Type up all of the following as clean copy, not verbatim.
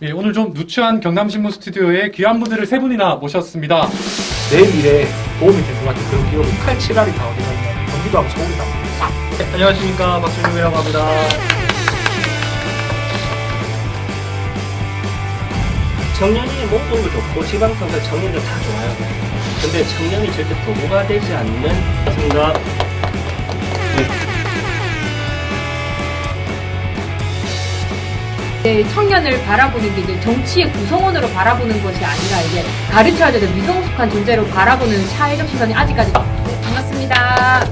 예, 오늘 좀 누추한 경남신문 스튜디오에 귀한 분들을 세 분이나 모셨습니다. 내 미래에 도움이 될 것 같은 그런 기업이 칼치라리 다 어디가 있냐. 경기도하고 서울이 나옵니다. 네, 안녕하십니까. 박준용이라고 합니다. 청년이 목돈도 좋고 지방선거 청년도 다 좋아요. 근데 청년이 절대 도구가 되지 않는 생각. 청년을 바라보는 게 이제 정치의 구성원으로 바라보는 것이 아니라 이제 가르쳐야 되는 미성숙한 존재로 바라보는 사회적 시선이 아직까지 반갑습니다.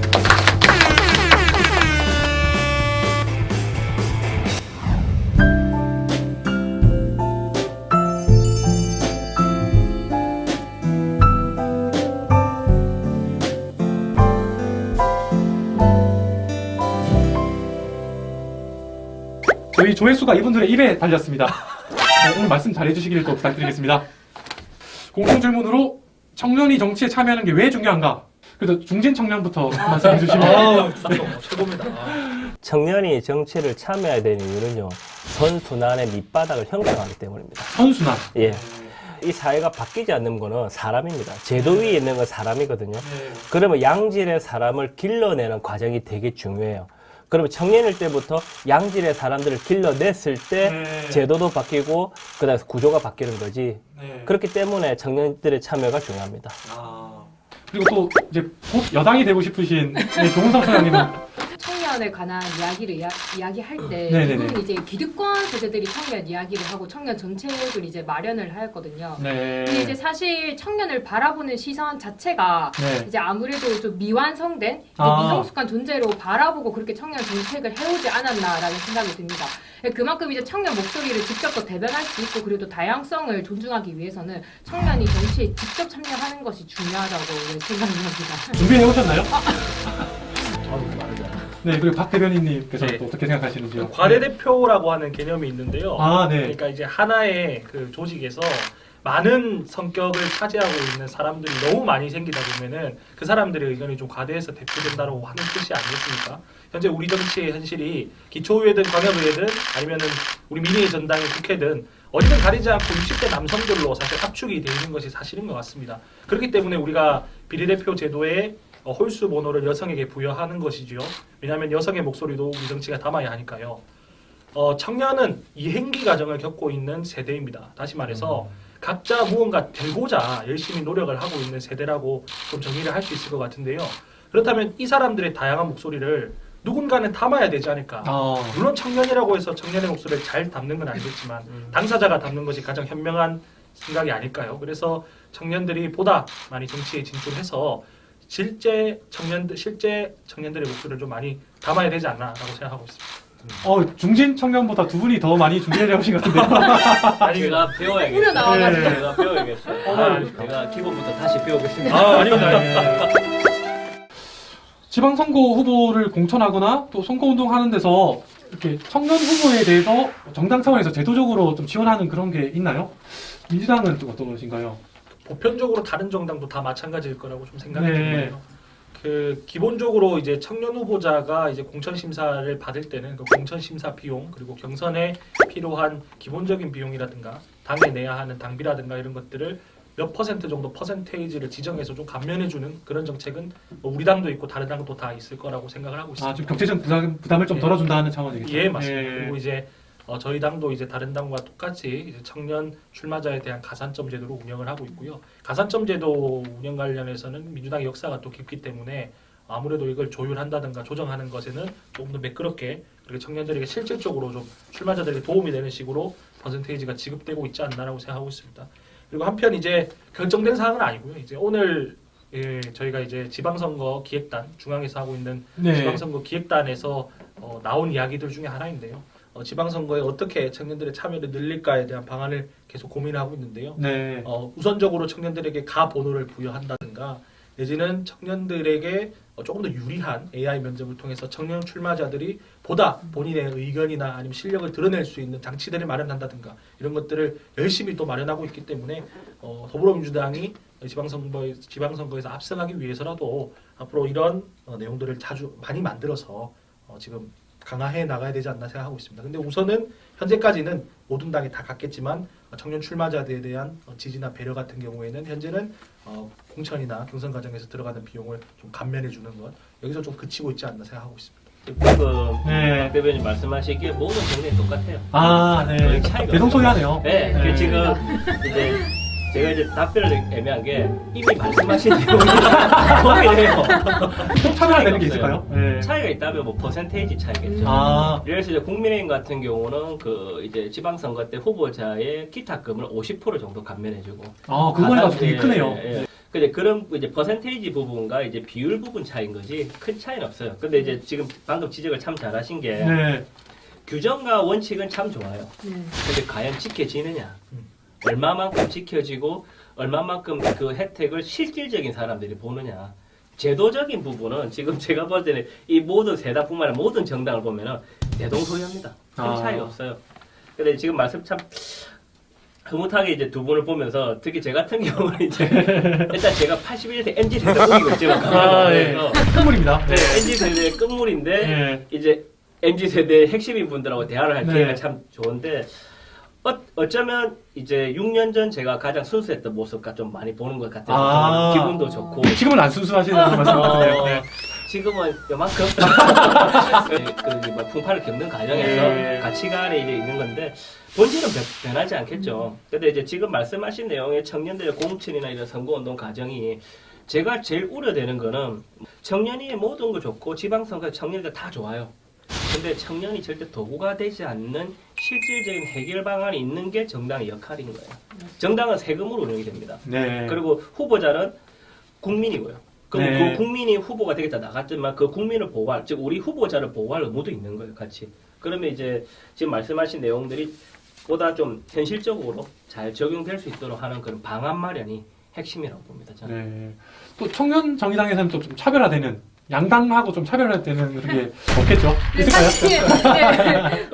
저희 조회수가 이분들의 입에 달렸습니다. 네, 오늘 말씀 잘해주시길 또 부탁드리겠습니다. 공통질문으로 청년이 정치에 참여하는 게 왜 중요한가? 그래도 중진 청년부터 말씀해주시면. 최고입니다. 청년이 정치를 참여해야 되는 이유는요. 선순환의 밑바닥을 형성하기 때문입니다. 선순환. 예. 이 사회가 바뀌지 않는 거는 사람입니다. 제도 위에 있는 건 사람이거든요. 그러면 양질의 사람을 길러내는 과정이 되게 중요해요. 그러면 청년일 때부터 양질의 사람들을 길러냈을 때 제도도 바뀌고 그다음에 구조가 바뀌는 거지. 그렇기 때문에 청년들의 참여가 중요합니다. 그리고 또 이제 곧 여당이 되고 싶으신 조은석 소장님은 청년에 관한 이야기를 이야기할 때 네네네. 대부분 이제 기득권 세대들이 청년 이야기를 하고 청년 정책을 이제 마련을 하였거든요. 네. 근데 이제 사실 청년을 바라보는 시선 자체가 네. 이제 아무래도 좀 미완성된 이제 아. 미성숙한 존재로 바라보고 그렇게 청년 정책을 해오지 않았나라는 생각이 듭니다. 그만큼 이제 청년 목소리를 직접 또 대변할 수 있고 그리고 또 다양성을 존중하기 위해서는 청년이 정치에 직접 참여하는 것이 중요하다고 생각합니다. 준비해 오셨나요? 저도 말하자. 네, 그리고 박 대변인님께서 네. 또 어떻게 생각하시는지요? 과대대표라고 하는 개념이 있는데요. 아, 네. 그러니까 이제 하나의 그 조직에서 많은 성격을 차지하고 있는 사람들이 너무 많이 생기다 보면은 그 사람들의 의견이 좀 과대해서 대표된다고 하는 뜻이 아니겠습니까? 현재 우리 정치의 현실이 기초의회든 광역의회든 아니면은 우리 민의의 전당의 국회든 어디든 가리지 않고 60대 남성들로 사실 압축이 되어 있는 것이 사실인 것 같습니다. 그렇기 때문에 우리가 비례대표 제도에 홀수 번호를 여성에게 부여하는 것이지요. 왜냐하면 여성의 목소리도 우리 정치가 담아야 하니까요. 청년은 이행기 과정을 겪고 있는 세대입니다. 다시 말해서 각자 무언가 되고자 열심히 노력을 하고 있는 세대라고 좀 정의를 할 수 있을 것 같은데요. 그렇다면 이 사람들의 다양한 목소리를 누군가는 담아야 되지 않을까. 물론 청년이라고 해서 청년의 목소리를 잘 담는 건 아니겠지만 당사자가 담는 것이 가장 현명한 생각이 아닐까요? 그래서 청년들이 보다 많이 정치에 진출해서 실제 청년들의 목소리를 좀 많이 담아야 되지 않나라고 생각하고 있습니다. 중진 청년보다 두 분이 더 많이 준비해 오신 것 같은데요. 제가 배워야겠어요. 우려 나와가지고. 네. 제가 배워야겠어요. 제가 기본부터 다시 배우겠습니다. 아닙니다. 지방선거 후보를 공천하거나 또 선거운동 하는 데서 이렇게 청년 후보에 대해서 정당 차원에서 제도적으로 좀 지원하는 그런 게 있나요? 민주당은 좀 어떠신가요? 보편적으로 다른 정당도 다 마찬가지일 거라고 좀 생각이 네. 들고요. 그 기본적으로 이제 청년 후보자가 이제 공천 심사를 받을 때는 그 공천 심사 비용 그리고 경선에 필요한 기본적인 비용이라든가 당에 내야 하는 당비라든가 이런 것들을 몇 퍼센트 정도 퍼센테이지를 지정해서 좀 감면해주는 그런 정책은 뭐 우리 당도 있고 다른 당도 다 있을 거라고 생각을 하고 있습니다. 좀 경제적 부담을 좀 예. 덜어준다는 차원이겠죠. 예, 맞습니다. 예. 그리고 이제 저희 당도 이제 다른 당과 똑같이 이제 청년 출마자에 대한 가산점 제도로 운영을 하고 있고요. 가산점 제도 운영 관련해서는 민주당의 역사가 또 깊기 때문에 아무래도 이걸 조율한다든가 조정하는 것에는 조금 더 매끄럽게 그리고 청년들에게 실질적으로 좀 출마자들에게 도움이 되는 식으로 퍼센테이지가 지급되고 있지 않나라고 생각하고 있습니다. 그리고 한편 이제 결정된 사항은 아니고요. 이제 오늘 저희가 이제 지방선거 기획단 중앙에서 하고 있는 네. 지방선거 기획단에서 나온 이야기들 중에 하나인데요. 지방선거에 어떻게 청년들의 참여를 늘릴까에 대한 방안을 계속 고민을 하고 있는데요. 네. 우선적으로 청년들에게 가번호를 부여한다든가 내지는 청년들에게 조금 더 유리한 AI 면접을 통해서 청년 출마자들이 보다 본인의 의견이나 아니면 실력을 드러낼 수 있는 장치들을 마련한다든가 이런 것들을 열심히 또 마련하고 있기 때문에 더불어민주당이 지방선거에서 압승하기 위해서라도 앞으로 이런 내용들을 자주 많이 만들어서 지금 강화해 나가야 되지 않나 생각하고 있습니다. 근데 우선은 현재까지는 모든 당이 다 갖겠지만 청년 출마자들에 대한 지지나 배려 같은 경우에는 현재는 공천이나 경선 과정에서 들어가는 비용을 좀 감면해 주는 것 여기서 좀 그치고 있지 않나 생각하고 있습니다. 방금 네. 박 대변인 말씀하시기에 모든 정당이 똑같아요. 아, 거의 네. 차이가 대동소이하네요. 네, 네. 그 지금 이제 제가 이제 답변을 애매한 게 이미 말씀하신 내용이 거기에요. 또 차별화되는 게 있을까요? 네. 차이가 있다면 뭐 퍼센테이지 차이겠죠. 아, 예를 들어서 이제 국민의힘 같은 경우는 그 이제 지방선거 때 후보자의 기타금을 50% 정도 감면해주고. 그거에 가서 되게 크네요. 근데 그런 이제 퍼센테이지 부분과 이제 비율 부분 차이인 거지 큰 차이는 없어요. 근데 이제 지금 방금 지적을 참 잘하신 게 네. 규정과 원칙은 참 좋아요. 네. 근데 과연 지켜지느냐? 얼마만큼 지켜지고 얼마만큼 그 혜택을 실질적인 사람들이 보느냐? 제도적인 부분은 지금 제가 볼 때는 이 모든 세당뿐만 아니라 모든 정당을 보면은 대동소이합니다. 큰 차이가 없어요. 근데 지금 말씀 참 흐뭇하게 이제 두 분을 보면서 특히 제 같은 경우는 이제 일단 제가 81세 MZ세대 꾸미고 있지만 예. 끝물입니다. 네, MZ세대의 끝물인데 네. 이제 MZ세대의 핵심인 분들하고 대화를 할 네. 기회가 참 좋은데 어쩌면 이제 6년 전 제가 가장 순수했던 모습과 좀 많이 보는 것 같아서 기분도 좋고 지금은 안 순수하시는 말씀 같은데요. 네. 지금은 요만큼 그 풍파를 겪는 과정에서 네. 가치관에 이제 있는 건데 본질은 변하지 않겠죠. 근데 이제 지금 말씀하신 내용의 청년들의 공천이나 이런 선거운동 과정이 제가 제일 우려되는 거는 청년이 모든 거 좋고 지방선거 청년들 다 좋아요. 근데 청년이 절대 도구가 되지 않는 실질적인 해결 방안이 있는 게 정당의 역할인 거예요. 정당은 세금으로 운영이 됩니다. 네. 그리고 후보자는 국민이고요. 그럼 네. 그 국민이 후보가 되겠다 나갔지만 그 국민을 보호할, 즉 우리 후보자를 보호할 의무도 있는 거예요, 같이. 그러면 이제 지금 말씀하신 내용들이 보다 좀 현실적으로 잘 적용될 수 있도록 하는 그런 방안 마련이 핵심이라고 봅니다, 저는. 네. 또 청년 정의당에서는 또 좀 차별화되는 양당하고 좀 차별화되는 그런 게 없겠죠? 있을까요? 사실 네.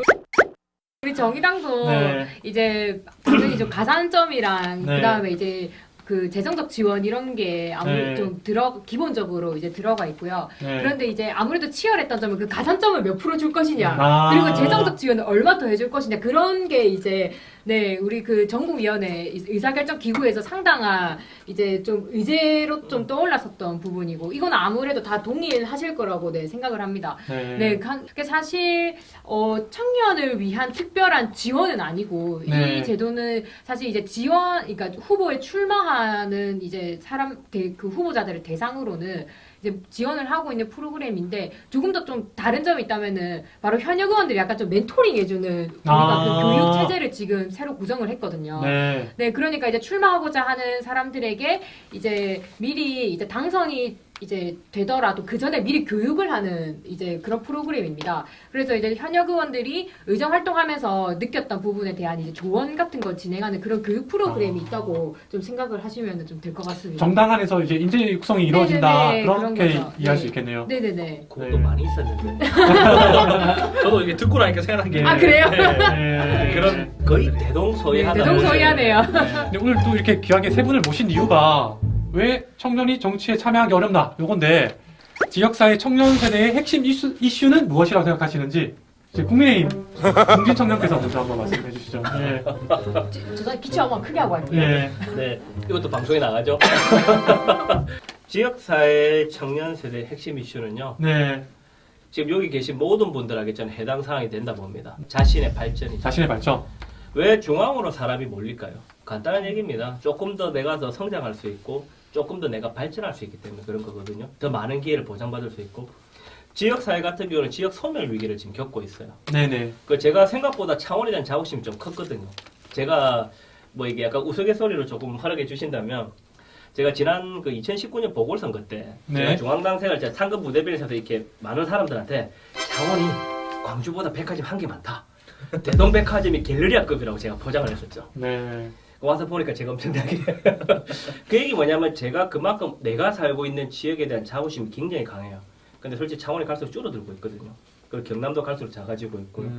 우리 정의당도 네. 이제 당연히 좀 가산점이랑 네. 그다음에 이제 그 재정적 지원 이런 게 아무래도 네. 좀 기본적으로 이제 들어가 있고요. 네. 그런데 이제 아무래도 치열했던 점은 그 가산점을 몇 프로 줄 것이냐, 아. 그리고 재정적 지원을 얼마 더 해줄 것이냐, 그런 게 이제 네 우리 그 정부위원회 의사결정 기구에서 상당한 이제 좀 의제로 좀 떠올랐었던 부분이고, 이건 아무래도 다 동의하실 거라고 네 생각을 합니다. 네. 그게 사실 청년을 위한 특별한 지원은 아니고 네. 이 제도는 사실 이제 그러니까 후보에 출마하는 이제 그 후보자들을 대상으로는 이제 지원을 하고 있는 프로그램인데, 조금 더 좀 다른 점이 있다면은 바로 현역 의원들이 약간 좀 멘토링 해주는 우리가 그 교육 체제를 지금 새로 구성을 했거든요. 네. 네, 그러니까 이제 출마하고자 하는 사람들에게 이제 미리 이제 당선이 이제 되더라도 그 전에 미리 교육을 하는 이제 그런 프로그램입니다. 그래서 이제 현역 의원들이 의정 활동하면서 느꼈던 부분에 대한 이제 조언 같은 걸 진행하는 그런 교육 프로그램이 있다고 좀 생각을 하시면 좀 될 것 같습니다. 정당 안에서 이제 인재 육성이 이루어진다. 네네네, 그렇게 그런 거죠. 이해할 네. 수 있겠네요. 네네네. 그것도 네. 많이 있었는데 저도 이게 듣고 나니까 생각난 게 아, 그래요? 네. 그런 거의 대동소이하다. 네, 대동소이하네요. 근데 오늘 또 이렇게 귀하게 세 분을 모신 이유가 왜 청년이 정치에 참여하기 어렵나 요건데, 지역사회 청년 세대의 핵심 이슈는 무엇이라고 생각하시는지 이제 국민의힘 공진 청년께서 먼저 한번 말씀해 주시죠. 네. 저 기초 한번 크게 하고 할게요. 네. 네, 이것도 방송에 나가죠. 지역사회 청년 세대 핵심 이슈는요. 네. 지금 여기 계신 모든 분들에게 저는 해당 사항이 된다 봅니다. 자신의 발전이죠. 자신의 발전. 왜 중앙으로 사람이 몰릴까요? 간단한 얘기입니다. 조금 더 내가 더 성장할 수 있고 조금 더 내가 발전할 수 있기 때문에 그런 거거든요. 더 많은 기회를 보장받을 수 있고, 지역사회 같은 경우는 지역 소멸 위기를 지금 겪고 있어요. 네네. 제가 생각보다 차원에 대한 자부심이 좀 컸거든요. 제가 뭐 이게 약간 우스갯소리로 조금 허락해 주신다면, 제가 지난 그 2019년 보궐선거 때 네. 제가 중앙당 생활 제가 상급 부대변에서 이렇게 많은 사람들한테 창원이 광주보다 백화점 한 개 많다. 대동백화점이 갤러리아급이라고 제가 포장을 했었죠. 네. 와서 보니까 제가 엄청나게 그 얘기 뭐냐면, 제가 그만큼 내가 살고 있는 지역에 대한 자부심이 굉장히 강해요. 근데 솔직히 창원이 갈수록 줄어들고 있거든요. 그리고 경남도 갈수록 작아지고 있고요.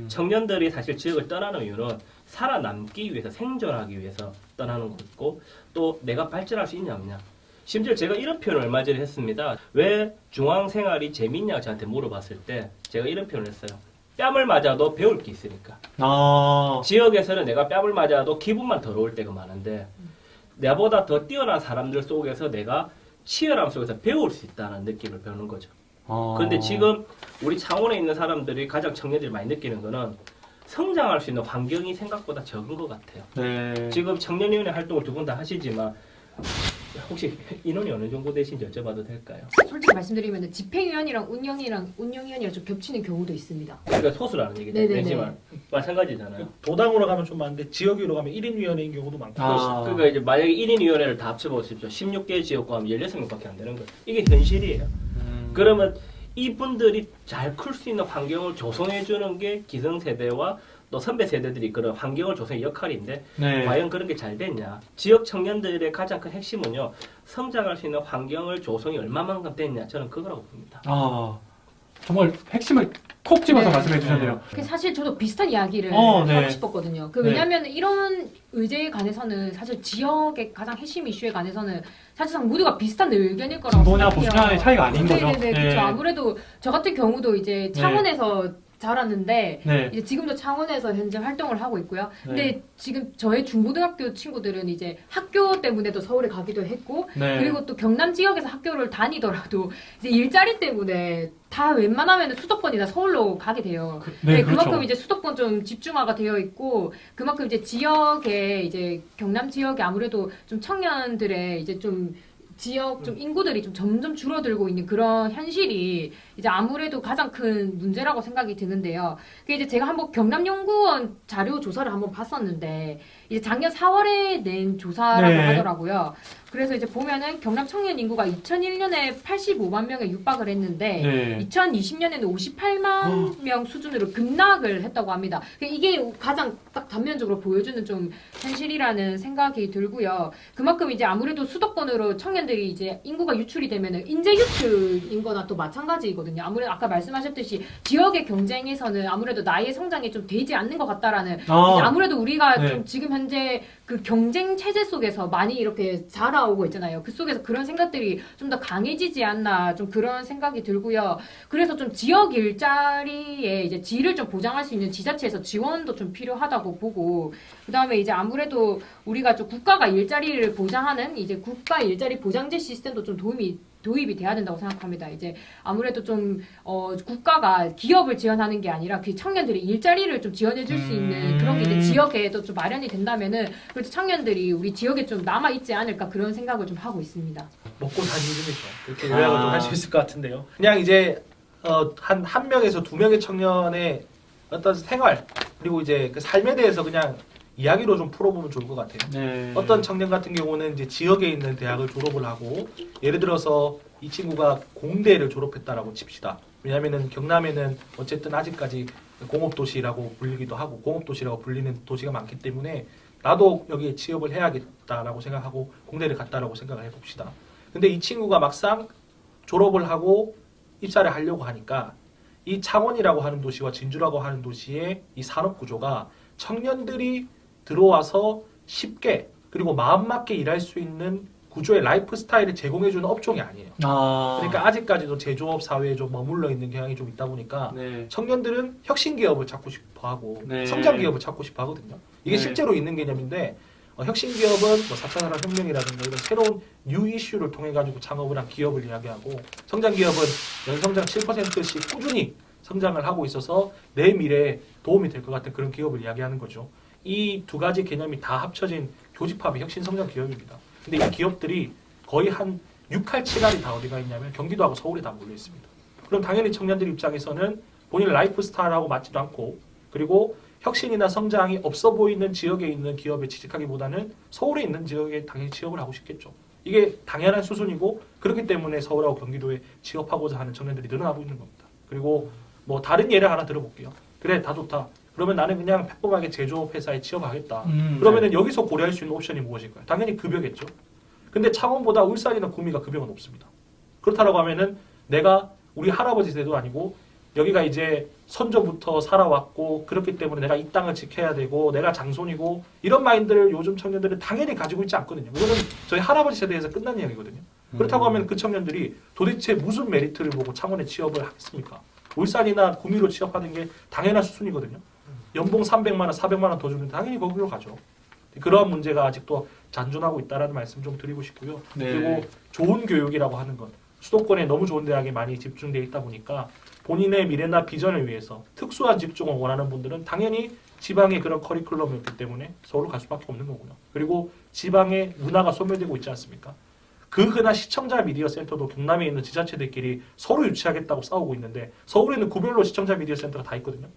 청년들이 사실 지역을 떠나는 이유는 살아남기 위해서, 생존하기 위해서 떠나는 거고, 또 내가 발전할 수 있냐 없냐. 심지어 제가 이런 표현을 얼마 전에 했습니다. 왜 중앙 생활이 재밌냐 저한테 물어봤을 때 제가 이런 표현을 했어요. 뺨을 맞아도 배울 게 있으니까. 아, 지역에서는 내가 뺨을 맞아도 기분만 더러울 때가 많은데 나보다 더 뛰어난 사람들 속에서 내가 치열함 속에서 배울 수 있다는 느낌을 배우는 거죠. 그런데 지금 우리 창원에 있는 사람들이 가장 청년들이 많이 느끼는 거는 성장할 수 있는 환경이 생각보다 적은 것 같아요. 네. 지금 청년위원회 활동을 두 분 다 하시지만 혹시 인원이 어느 정도 되신지 여쭤봐도 될까요? 솔직히 말씀드리면 집행위원이랑 운영위원이랑 좀 겹치는 경우도 있습니다. 그러니까 소수라는 얘기죠. 네네네. 되지만 마찬가지잖아요. 도당으로 가면 좀 많은데 지역위로 가면 1인위원회인 경우도 많고. 아. 그러니까 이제 만약에 1인 위원회를 다 합쳐보십시오. 16개 지역과 하면 16명밖에 안 되는 거예요. 이게 현실이에요. 그러면 이분들이 잘 클 수 있는 환경을 조성해 주는 게 기성세대와 또 선배 세대들이 그런 환경을 조성의 역할인데 네. 과연 그런 게 잘 됐냐? 지역 청년들의 가장 큰 핵심은요. 성장할 수 있는 환경을 조성이 얼마만큼 됐냐? 저는 그거라고 봅니다. 아, 정말 핵심을 톡 집어서 네. 말씀해 주셨네요. 사실 저도 비슷한 이야기를 네. 하고 싶었거든요. 네. 왜냐하면 이런 의제에 관해서는 사실 지역의 가장 핵심 이슈에 관해서는 사실상 모두가 비슷한 의견일 거라고 진보냐 생각해요. 보수냐의 차이가 아닌 거죠. 네네네, 그렇죠. 아무래도 저 같은 경우도 이제 창원에서 자랐는데 네. 이제 지금도 창원에서 현재 활동을 하고 있고요. 근데 네. 지금 저의 중고등학교 친구들은 이제 학교 때문에도 서울에 가기도 했고 네. 그리고 또 경남 지역에서 학교를 다니더라도 이제 일자리 때문에 다 웬만하면 수도권이나 서울로 가게 돼요. 네, 그만큼 그렇죠. 이제 수도권 좀 집중화가 되어 있고 그만큼 이제 지역에 이제 경남 지역에 아무래도 좀 청년들의 이제 좀 지역 좀 인구들이 좀 점점 줄어들고 있는 그런 현실이 이제 아무래도 가장 큰 문제라고 생각이 드는데요. 그 이제 제가 한번 경남연구원 자료 조사를 한번 봤었는데 이제 작년 4월에 낸 조사라고 네. 하더라고요. 그래서 이제 보면은 경남 청년 인구가 2001년에 85만 명에 육박을 했는데 네. 2020년에는 58만 명 수준으로 급락을 했다고 합니다. 이게 가장 딱 단면적으로 보여주는 좀 현실이라는 생각이 들고요. 그만큼 이제 아무래도 수도권으로 청년들이 이제 인구가 유출이 되면은 인재 유출인 거나 또 마찬가지거든요. 아무래도 아까 말씀하셨듯이 지역의 경쟁에서는 아무래도 나의 성장이 좀 되지 않는 것 같다라는 이제 아무래도 우리가 네. 좀 지금 현재 그 경쟁 체제 속에서 많이 이렇게 자라오고 있잖아요. 그 속에서 그런 생각들이 좀 더 강해지지 않나 좀 그런 생각이 들고요. 그래서 좀 지역 일자리에 이제 질을 좀 보장할 수 있는 지자체에서 지원도 좀 필요하다고 보고 그다음에 이제 아무래도 우리가 좀 국가가 일자리를 보장하는 이제 국가 일자리 보장제 시스템도 좀 도입이 돼야 된다고 생각합니다. 이제 아무래도 좀 국가가 기업을 지원하는 게 아니라 그 청년들이 일자리를 좀 지원해 줄 수 있는 그런 게 이제 지역에도 좀 마련이 된다면은 그래도 청년들이 우리 지역에 좀 남아 있지 않을까 그런 생각을 좀 하고 있습니다. 먹고 사는 중이죠. 이렇게 요약을 좀 할 수 있을 것 같은데요. 그냥 이제 한 명에서 두 명의 청년의 어떤 생활 그리고 이제 그 삶에 대해서 그냥 이야기로 좀 풀어보면 좋을 것 같아요. 네. 어떤 청년 같은 경우는 이제 지역에 있는 대학을 졸업을 하고 예를 들어서 이 친구가 공대를 졸업했다라고 칩시다. 왜냐하면은 경남에는 어쨌든 아직까지 공업도시라고 불리기도 하고 공업도시라고 불리는 도시가 많기 때문에 나도 여기에 취업을 해야겠다라고 생각하고 공대를 갔다라고 생각을 해봅시다. 근데 이 친구가 막상 졸업을 하고 입사를 하려고 하니까 이 창원이라고 하는 도시와 진주라고 하는 도시의 이 산업 구조가 청년들이 들어와서 쉽게 그리고 마음 맞게 일할 수 있는 구조의 라이프 스타일을 제공해주는 업종이 아니에요. 그러니까 아직까지도 제조업 사회에 좀 머물러 있는 경향이 좀 있다 보니까 네. 청년들은 혁신 기업을 찾고 싶어하고 네. 성장 기업을 찾고 싶어하거든요. 이게 네. 실제로 있는 개념인데 혁신 기업은 뭐 4차 산업혁명이라든가 이런 새로운 뉴 이슈를 통해 가지고 창업을 한 기업을 이야기하고 성장 기업은 연성장 7%씩 꾸준히 성장을 하고 있어서 내 미래에 도움이 될 것 같은 그런 기업을 이야기하는 거죠. 이 두 가지 개념이 다 합쳐진 교집합이 혁신 성장 기업입니다. 근데 이 기업들이 거의 한 6할 7할이 다 어디가 있냐면 경기도하고 서울에 다 몰려 있습니다. 그럼 당연히 청년들 입장에서는 본인 라이프 스타일하고 맞지도 않고 그리고 혁신이나 성장이 없어 보이는 지역에 있는 기업에 취직하기보다는 서울에 있는 지역에 당연히 취업을 하고 싶겠죠. 이게 당연한 수순이고 그렇기 때문에 서울하고 경기도에 취업하고자 하는 청년들이 늘어나고 있는 겁니다. 그리고 뭐 다른 예를 하나 들어볼게요. 그래 다 좋다. 그러면 나는 그냥 평범하게 제조업 회사에 취업하겠다. 그러면은 여기서 고려할 수 있는 옵션이 무엇일까요? 당연히 급여겠죠. 근데 창원보다 울산이나 구미가 급여가 높습니다. 그렇다라고 하면은 내가 우리 할아버지 세대도 아니고 여기가 이제 선조부터 살아왔고 그렇기 때문에 내가 이 땅을 지켜야 되고 내가 장손이고 이런 마인드를 요즘 청년들은 당연히 가지고 있지 않거든요. 이거는 저희 할아버지 세대에서 끝난 이야기거든요. 그렇다고 하면 그 청년들이 도대체 무슨 메리트를 보고 창원에 취업을 하겠습니까? 울산이나 구미로 취업하는 게 당연한 수순이거든요. 연봉 300만 원, 400만 원 더 주면 당연히 거기로 가죠. 그런 문제가 아직도 잔존하고 있다라는 말씀 좀 드리고 싶고요. 네. 그리고 좋은 교육이라고 하는 것, 수도권에 너무 좋은 대학이 많이 집중되어 있다 보니까 본인의 미래나 비전을 위해서 특수한 직종을 원하는 분들은 당연히 지방의 그런 커리큘럼이 없기 때문에 서울로 갈 수밖에 없는 거고요. 그리고 지방의 문화가 소멸되고 있지 않습니까? 그 흔한 시청자 미디어 센터도 경남에 있는 지자체들끼리 서로 유치하겠다고 싸우고 있는데 서울에는 구별로 시청자 미디어 센터가 다 있거든요.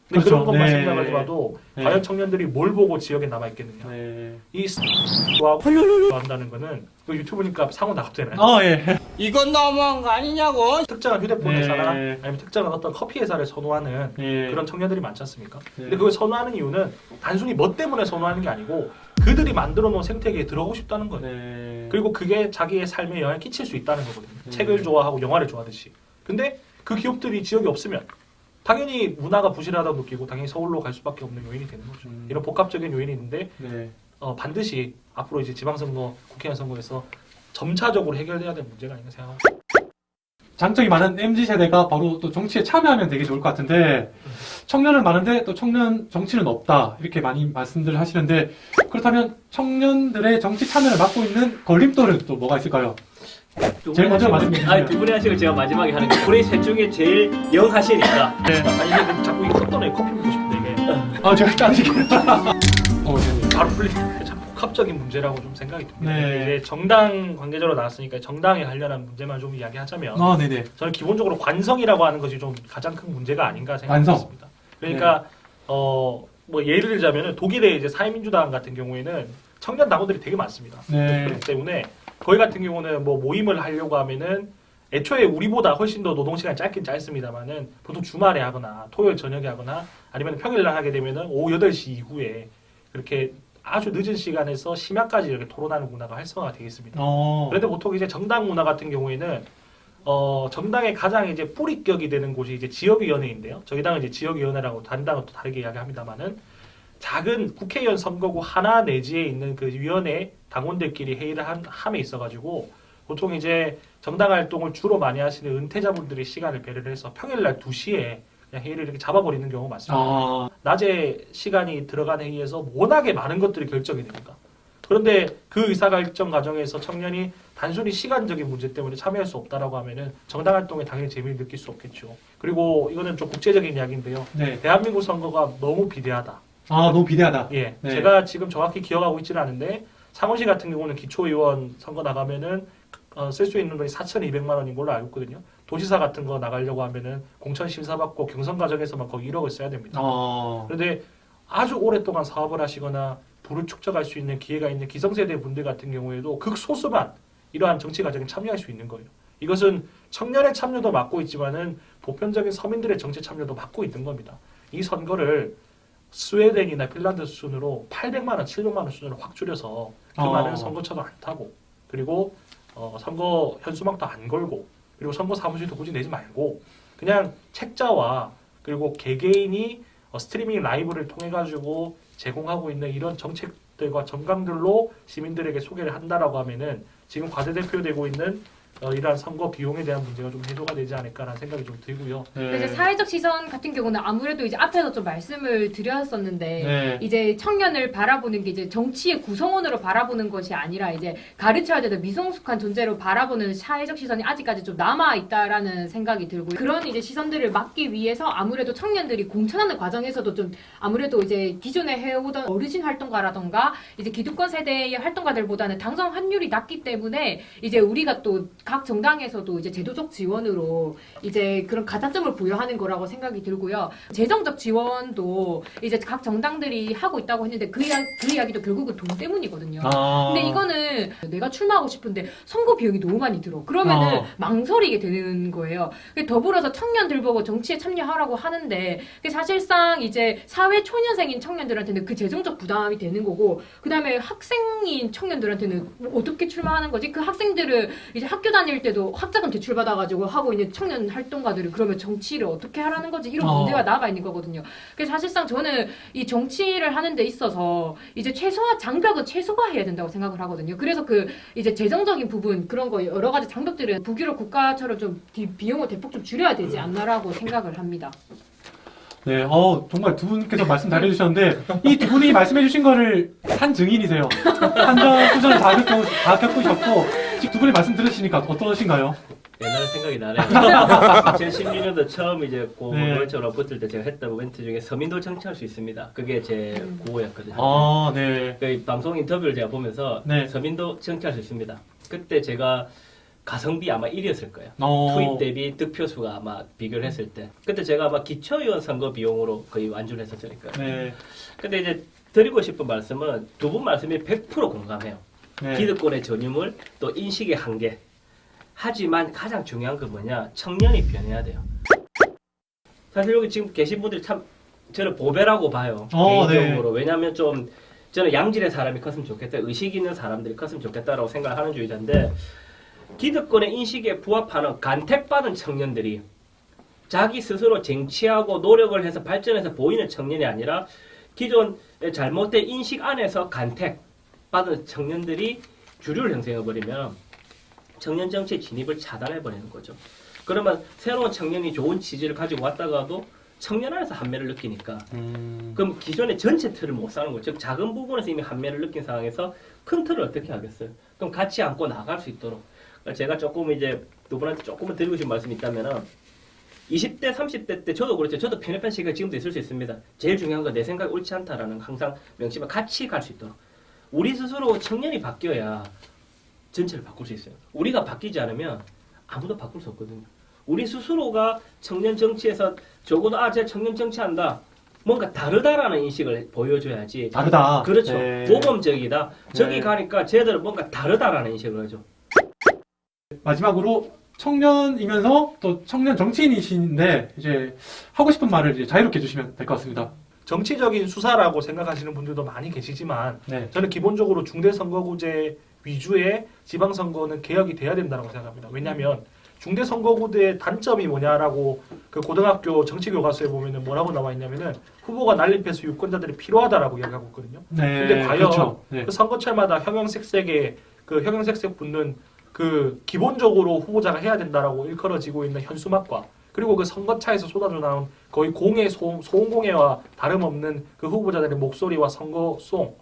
근데 그렇죠. 그런 것만 네. 생각을 해봐도 네. 과연 청년들이 뭘 보고 지역에 남아있겠느냐. 네. 이 한다는 거는 이거 유튜브니까 상호 나가도 되나요? 예. 이건 너무한 거 아니냐고. 특정한 휴대폰 네. 회사나 아니면 특정한 어떤 커피 회사를 선호하는 예. 그런 청년들이 많지 않습니까? 네. 근데 그걸 선호하는 이유는 단순히 뭐 때문에 선호하는 게 아니고 그들이 만들어 놓은 생태계에 들어가고 싶다는 거예요. 네. 그리고 그게 자기의 삶에 영향을 끼칠 수 있다는 거거든요. 네. 책을 좋아하고 영화를 좋아하듯이. 근데 그 기업들이 지역에 없으면 당연히 문화가 부실하다고 느끼고 당연히 서울로 갈 수밖에 없는 요인이 되는 거죠. 이런 복합적인 요인이 있는데 네. 반드시 앞으로 이제 지방선거, 국회의원 선거에서 점차적으로 해결돼야 될 문제가 아닌가 생각합니다. 장점이 많은 MZ세대가 바로 또 정치에 참여하면 되게 좋을 것 같은데 청년은 많은데 또 청년 정치는 없다 이렇게 많이 말씀들 하시는데 그렇다면 청년들의 정치 참여를 막고 있는 걸림돌은 또 뭐가 있을까요? 제일 먼저 말씀해 주세요. 두 분의 하식을 제가 마지막에 하는 게 우리 셋 중에 제일 영하시니까 네. 아니 근데 자꾸 이거 헛돈에 커피 먹고 싶은데 이게 아 제가 따지게요. 네네. 바로 풀리는 게 참 복합적인 문제라고 좀 생각이 듭니다. 네. 이제 정당 관계자로 나왔으니까 정당에 관련한 문제만 좀 이야기하자면 네네. 저는 기본적으로 관성이라고 하는 것이 좀 가장 큰 문제가 아닌가 관성. 생각합니다. 그러니까 뭐 예를 들자면 독일의 이제 사회민주당 같은 경우에는 청년 당원들이 되게 많습니다. 네. 그렇기 때문에 거기 같은 경우는 뭐 모임을 하려고 하면은 애초에 우리보다 훨씬 더 노동 시간이 짧긴 짧습니다만은 보통 주말에 하거나 토요일 저녁에 하거나 아니면 평일날 하게 되면은 오후 8시 이후에 그렇게 아주 늦은 시간에서 심야까지 이렇게 토론하는 문화가 활성화가 되어 있습니다. 그런데 보통 이제 정당 문화 같은 경우에는 정당의 가장 이제 뿌리격이 되는 곳이 이제 지역위원회인데요. 저희 당은 이제 지역위원회라고 다른 당은 또 다르게 이야기합니다만은 작은 국회의원 선거구 하나 내지에 있는 그 위원회 당원들끼리 회의를 함에 있어가지고 보통 이제 정당 활동을 주로 많이 하시는 은퇴자분들의 시간을 배려를 해서 평일날 2시에 그냥 회의를 이렇게 잡아버리는 경우가 많습니다. 낮에 시간이 들어간 회의에서 워낙에 많은 것들이 결정이 됩니다. 그런데 그 의사결정 과정에서 청년이 단순히 시간적인 문제 때문에 참여할 수 없다라고 하면은 정당 활동에 당연히 재미를 느낄 수 없겠죠. 그리고 이거는 좀 국제적인 이야기인데요. 네. 대한민국 선거가 너무 비대하다. 너무 비대하다. 예, 네. 제가 지금 정확히 기억하고 있지는 않은데 창원시 같은 경우는 기초의원 선거 나가면은 쓸 수 있는 돈이 4,200만 원인 걸로 알고 있거든요. 도지사 같은 거 나가려고 하면은 공천 심사 받고 경선 과정에서만 거의 1억을 써야 됩니다. 그런데 아주 오랫동안 사업을 하시거나 부를 축적할 수 있는 기회가 있는 기성세대 분들 같은 경우에도 극소수만 이러한 정치 과정에 참여할 수 있는 거예요. 이것은 청년의 참여도 막고 있지만은 보편적인 서민들의 정치 참여도 막고 있는 겁니다. 이 선거를 스웨덴이나 핀란드 수준으로 800만 원, 700만 원 수준으로 확 줄여서 그 많은 선거차도 안 타고 그리고 선거 현수막도 안 걸고 그리고 선거 사무실도 굳이 내지 말고 그냥 책자와 그리고 개개인이 스트리밍 라이브를 통해 가지고 제공하고 있는 이런 정책들과 정강들로 시민들에게 소개를 한다라고 하면은 지금 과대대표되고 있는 이러한 선거 비용에 대한 문제가 좀 해소가 되지 않을까라는 생각이 좀 들고요. 이제 사회적 시선 같은 경우는 아무래도 이제 앞에서 좀 말씀을 드렸었는데 네. 이제 청년을 바라보는 게 이제 정치의 구성원으로 바라보는 것이 아니라 이제 가르쳐야 되는 미성숙한 존재로 바라보는 사회적 시선이 아직까지 좀 남아 있다라는 생각이 들고 그런 이제 시선들을 막기 위해서 아무래도 청년들이 공천하는 과정에서도 좀 아무래도 이제 기존에 해오던 어르신 활동가라던가 이제 기득권 세대의 활동가들보다는 당선 환율이 낮기 때문에 이제 우리가 또 각 정당에서도 이제 제도적 지원으로 이제 그런 가산점을 부여하는 거라고 생각이 들고요. 재정적 지원도 이제 각 정당들이 하고 있다고 했는데 그 이야기도 결국은 돈 때문이거든요. 근데 이거는 내가 출마하고 싶은데 선거 비용이 너무 많이 들어. 그러면은 망설이게 되는 거예요. 더불어서 청년들 보고 정치에 참여하라고 하는데 사실상 이제 사회 초년생인 청년들한테는 그 재정적 부담이 되는 거고 그 다음에 학생인 청년들한테는 뭐 어떻게 출마하는 거지? 그 학생들을 이제 학교 다니는 다닐 때도 학자금 대출 받아가지고 하고 있는 청년 활동가들이 그러면 정치를 어떻게 하라는 거지? 이런 문제가 나가 있는 거거든요. 그래서 사실상 저는 이 정치를 하는 데 있어서 이제 장벽은 최소화해야 된다고 생각을 하거든요. 그래서 그 이제 재정적인 부분 그런 거 여러 가지 장벽들은 북유럽 국가처럼 좀 비용을 대폭 좀 줄여야 되지 않나라고 생각을 합니다. 네, 정말 두 분께서 말씀 잘해주셨는데 이 두 분이 말씀해주신 거를 한 증인이세요. 한전 후전을 다 겪으셨고 두 분의 말씀 들으시니까 어떠신가요? 옛날 생각이 나네요. 2016년도 처음 이제 고걸처럼 붙을 때 제가 했던 멘트 중에 서민도 정치할 수 있습니다. 그게 제 구호였거든요. 아, 네. 그 방송 인터뷰를 제가 보면서 네. 서민도 정치할 수 있습니다. 그때 제가 가성비 아마 1위였을 거예요. 투입 대비 득표수가 아마 비교를 했을 때. 그때 제가 아마 기초의원 선거 비용으로 거의 완주를 했었으니까요. 네. 근데 이제 드리고 싶은 말씀은 두 분 말씀이 100% 공감해요. 네. 기득권의 전유물, 또 인식의 한계. 하지만 가장 중요한 건 뭐냐? 청년이 변해야 돼요. 사실 여기 지금 계신 분들이 참 저를 보배라고 봐요. 개인적으로. 네. 왜냐하면 좀 저는 양질의 사람이 컸으면 좋겠다. 의식 있는 사람들이 컸으면 좋겠다라고 생각을 하는 주의자인데 기득권의 인식에 부합하는 간택받은 청년들이 자기 스스로 쟁취하고 노력을 해서 발전해서 보이는 청년이 아니라 기존 잘못된 인식 안에서 간택받은 청년들이 주류를 형성해버리면 청년 정치 진입을 차단해버리는 거죠. 그러면 새로운 청년이 좋은 지지를 가지고 왔다가도 청년 안에서 한매를 느끼니까 그럼 기존의 전체 틀을 못 사는 거죠. 즉 작은 부분에서 이미 한매를 느낀 상황에서 큰 틀을 어떻게 하겠어요? 그럼 같이 안고 나갈 수 있도록 제가 조금 이제 두 분한테 조금은 드리고 싶은 말씀이 있다면은 20대, 30대 때 저도 그렇죠. 저도 편협한 시기가 지금도 있을 수 있습니다. 제일 중요한 건 내 생각이 옳지 않다라는 항상 명심을 같이 갈 수 있도록. 우리 스스로 청년이 바뀌어야 전체를 바꿀 수 있어요. 우리가 바뀌지 않으면 아무도 바꿀 수 없거든요. 우리 스스로가 청년 정치에서 적어도 제 청년 정치한다. 뭔가 다르다라는 인식을 보여줘야지. 다르다. 그렇죠. 네. 모범적이다. 저기 네. 가니까 쟤들 뭔가 다르다라는 인식을 하죠. 마지막으로 청년이면서 또 청년 정치인이신데 이제 하고 싶은 말을 이제 자유롭게 해주시면 될 것 같습니다. 정치적인 수사라고 생각하시는 분들도 많이 계시지만 네. 저는 기본적으로 중대선거구제 위주의 지방선거는 개혁이 돼야 된다고 생각합니다. 왜냐하면 중대선거구제의 단점이 뭐냐라고 그 고등학교 정치교과서에 보면은 뭐라고 나와 있냐면은 후보가 난립해서 유권자들이 필요하다라고 이야기하고 있거든요. 네. 근데 과연 그렇죠. 네. 그 선거철마다 형형색색의 그 형형색색 붙는 그 기본적으로 후보자가 해야 된다라고 일컬어지고 있는 현수막과 그리고 그 선거차에서 쏟아져 나온 거의 공의 소음공해와 다름없는 그 후보자들의 목소리와 선거송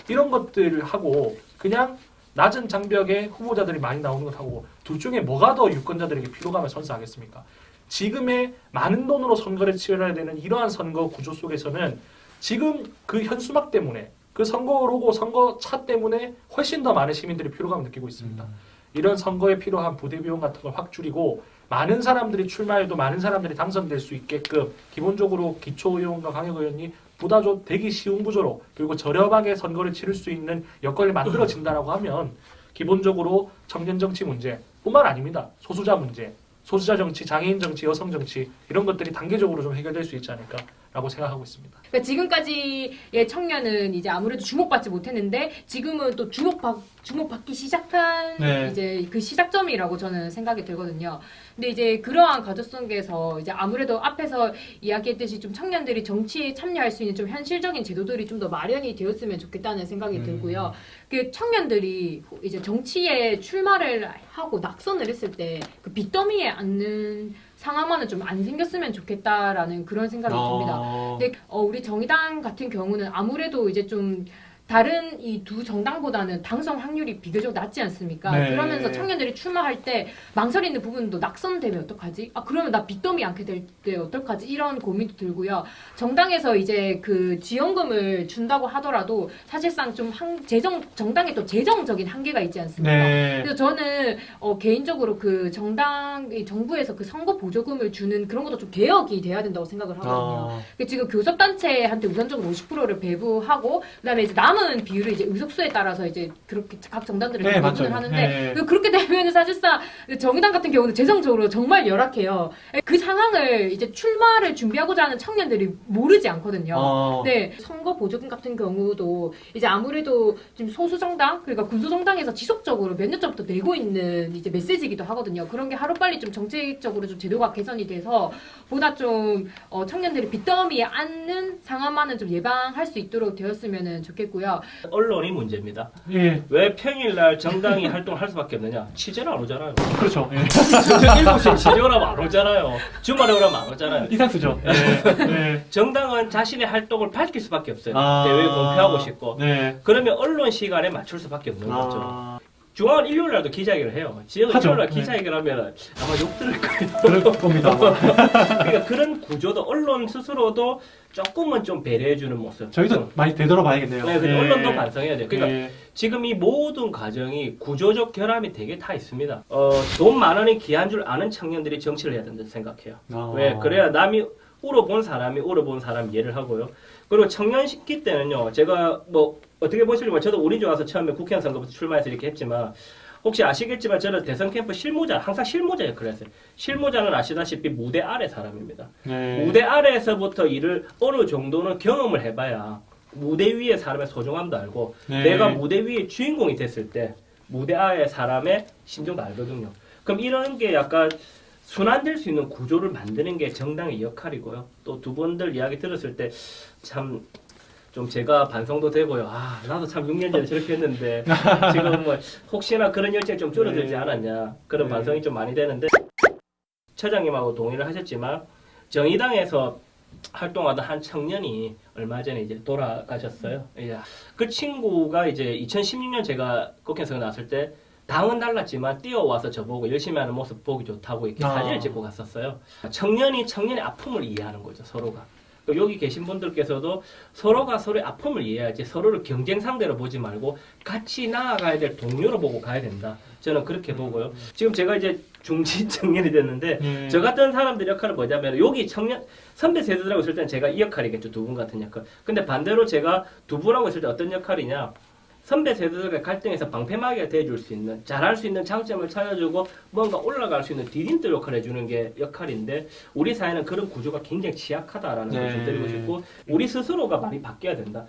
이런 것들을 하고 그냥 낮은 장벽에 후보자들이 많이 나오는 것하고 둘 중에 뭐가 더 유권자들에게 피로감을 선사하겠습니까? 지금의 많은 돈으로 선거를 치러야 되는 이러한 선거 구조 속에서는 지금 그 현수막 때문에 그 선거 로고 선거차 때문에 훨씬 더 많은 시민들이 피로감을 느끼고 있습니다. 이런 선거에 필요한 부대 비용 같은 걸 확 줄이고 많은 사람들이 출마해도 많은 사람들이 당선될 수 있게끔 기본적으로 기초의원과 강력의원이 보다 좀 되기 쉬운 구조로 그리고 저렴하게 선거를 치를 수 있는 여건이 만들어진다라고 하면 기본적으로 청년 정치 문제뿐만 아닙니다. 소수자 문제, 소수자 정치, 장애인 정치, 여성 정치 이런 것들이 단계적으로 좀 해결될 수 있지 않을까라고 생각하고 있습니다. 그러니까 지금까지의 청년은 이제 아무래도 주목받지 못했는데 지금은 또 주목받기 시작한 네. 이제 그 시작점이라고 저는 생각이 들거든요. 근데 이제 그러한 과정 속에서 이제 아무래도 앞에서 이야기했듯이 좀 청년들이 정치에 참여할 수 있는 좀 현실적인 제도들이 좀 더 마련이 되었으면 좋겠다는 생각이 들고요. 그 청년들이 이제 정치에 출마를 하고 낙선을 했을 때 그 빚더미에 앉는 상황만은 좀 안 생겼으면 좋겠다라는 그런 생각이 듭니다. 근데 우리 정의당 같은 경우는 아무래도 이제 좀 다른 이 두 정당보다는 당선 확률이 비교적 낮지 않습니까? 네. 그러면서 청년들이 출마할 때 망설이는 부분도 낙선되면 어떡하지? 그러면 나 빚더미 않게 될 때 어떡하지? 이런 고민도 들고요. 정당에서 이제 그 지원금을 준다고 하더라도 사실상 좀 정당에 또 재정적인 한계가 있지 않습니까? 네. 그래서 저는 개인적으로 그 정부에서 그 선거 보조금을 주는 그런 것도 좀 개혁이 돼야 된다고 생각을 하거든요. 지금 교섭단체한테 우선적으로 50%를 배부하고 그다음에 이제 남은 남은 비율을 이제 의석수에 따라서 이제 그렇게 각 정당들을 네, 구분을 맞죠. 하는데 네. 그렇게 되면 사실상 정의당 같은 경우는 재정적으로 정말 열악해요. 그 상황을 이제 출마를 준비하고자 하는 청년들이 모르지 않거든요. 네, 선거 보조금 같은 경우도 이제 아무래도 지금 소수 정당, 그러니까 군소 정당에서 지속적으로 몇 년 전부터 내고 있는 이제 메시지이기도 하거든요. 그런 게 하루빨리 좀 정책적으로 좀 제도가 개선이 돼서 보다 좀 청년들이 빚더미에 앉는 상황만은 좀 예방할 수 있도록 되었으면 좋겠고요. 언론이 문제입니다. 예, 왜 평일날 정당이 활동을 할 수밖에 없느냐? 취재를 안 오잖아요. 그렇죠. 예. 저녁 7시에 취재 오라면 안 오잖아요. 주말에 오라면 안 오잖아요. 이상수죠. 예, 예. 정당은 자신의 활동을 밝힐 수밖에 없어요. 아. 대외에 공표하고 싶고. 네. 그러면 언론 시간에 맞출 수밖에 없는 거죠. 아, 중앙은 일요일 날도 기자회견을 해요. 지역은 하죠. 일요일 날 네. 기자회견 하면 아마 욕 들을 그럴 거예요. 겁니다. 그러니까 그런 구조도 언론 스스로도 조금은 좀 배려해주는 모습. 저희도 많이 되돌아봐야겠네요. 네, 근데 예. 언론도 반성해야 돼요. 그러니까 예. 지금 이 모든 과정이 구조적 결함이 되게 다 있습니다. 돈 많으니 귀한 줄 아는 청년들이 정치를 해야 된다고 생각해요. 아. 왜? 그래야 남이 울어본 사람이 울어본 사람 이해를 하고요. 그리고 청년 시기 때는요, 제가 뭐 어떻게 보시려면 저도 운이 좋아서 처음에 국회의원 선거부터 출마해서 이렇게 했지만 혹시 아시겠지만 저는 대선 캠프 실무자, 항상 실무자 역할을 했어요. 실무자는 아시다시피 무대 아래 사람입니다. 네. 무대 아래에서부터 일을 어느 정도는 경험을 해봐야 무대 위의 사람의 소중함도 알고 네. 내가 무대 위의 주인공이 됐을 때 무대 아래 사람의 심정도 알거든요. 그럼 이런 게 약간 순환될 수 있는 구조를 만드는 게 정당의 역할이고요. 또 두 분들 이야기 들었을 때 참 좀 제가 반성도 되고요. 아, 나도 참 6년 전에 저렇게 했는데 지금 뭐 혹시나 그런 열정이 좀 줄어들지 네. 않았냐 그런 네. 반성이 좀 많이 되는데 처장님하고 동의를 하셨지만 정의당에서 활동하던 한 청년이 얼마 전에 이제 돌아가셨어요. 이제 그 친구가 이제 2016년 제가 국회의원 나왔을 때 당은 달랐지만 뛰어와서 저보고 열심히 하는 모습 보기 좋다고 이렇게 아. 사진을 찍고 갔었어요. 청년이 청년의 아픔을 이해하는 거죠, 서로가. 여기 계신 분들께서도 서로가 서로의 아픔을 이해해야지 서로를 경쟁 상대로 보지 말고 같이 나아가야 될 동료로 보고 가야 된다. 저는 그렇게 보고요. 지금 제가 이제 중진 청년이 됐는데 저 같은 사람들 역할은 뭐냐면 여기 청년 선배 세대들하고 있을 때는 제가 이 역할이겠죠. 두 분 같은 역할. 근데 반대로 제가 두 분하고 있을 때 어떤 역할이냐. 선배 세대들의 갈등에서 방패막이가 돼줄 수 있는, 잘할 수 있는 장점을 찾아주고 뭔가 올라갈 수 있는 디딤돌 역할을 해주는 게 역할인데 우리 사회는 그런 구조가 굉장히 취약하다라는 네. 것을 드리고 싶고 우리 스스로가 많이 바뀌어야 된다.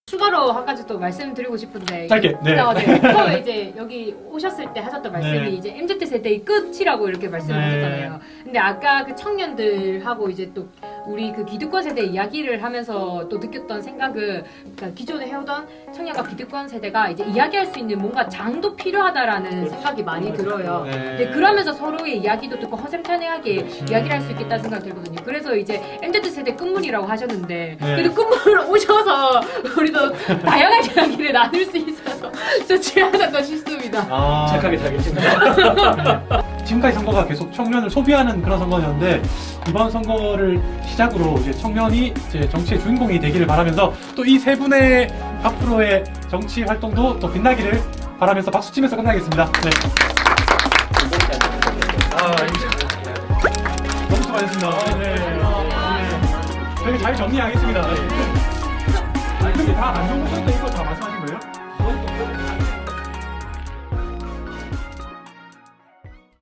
추가로 한 가지 또 말씀드리고 싶은데 짧게. 네. 처음에 이제 여기 오셨을 때 하셨던 말씀이 네. 이제 MZ 세대의 끝이라고 이렇게 말씀을 네. 하셨잖아요. 근데 아까 그 청년들하고 이제 또 우리 그 기득권 세대 이야기를 하면서 또 느꼈던 생각은 그러니까 기존에 해오던 청년과 기득권 세대가 이제 이야기할 수 있는 뭔가 장도 필요하다라는 생각이 많이 들어요. 네. 근데 그러면서 서로의 이야기도 듣고 허심탄회하게 이야기를 할 수 있겠다는 생각이 들거든요. 그래서 이제 MZ 세대 끝물이라고 하셨는데 네. 그래도 끝물 오셔서 우리도 다양한 이야기를 나눌 수 있어서 좋지 않았나 싶습니다. 아, 착하게 살겠습니다. 지금까지 선거가 계속 청년을 소비하는 그런 선거였는데 이번 선거를 시작으로 이제 청년이 이제 정치의 주인공이 되기를 바라면서 또 이 세 분의 앞으로의 정치 활동도 또 빛나기를 바라면서 박수 치면서 끝나겠습니다. 네. 너무 수고하셨습니다. 네. 네. 저희 잘 정리하겠습니다. 네. 아니 근데 다 안 좋은 것도 이거 다 말씀하신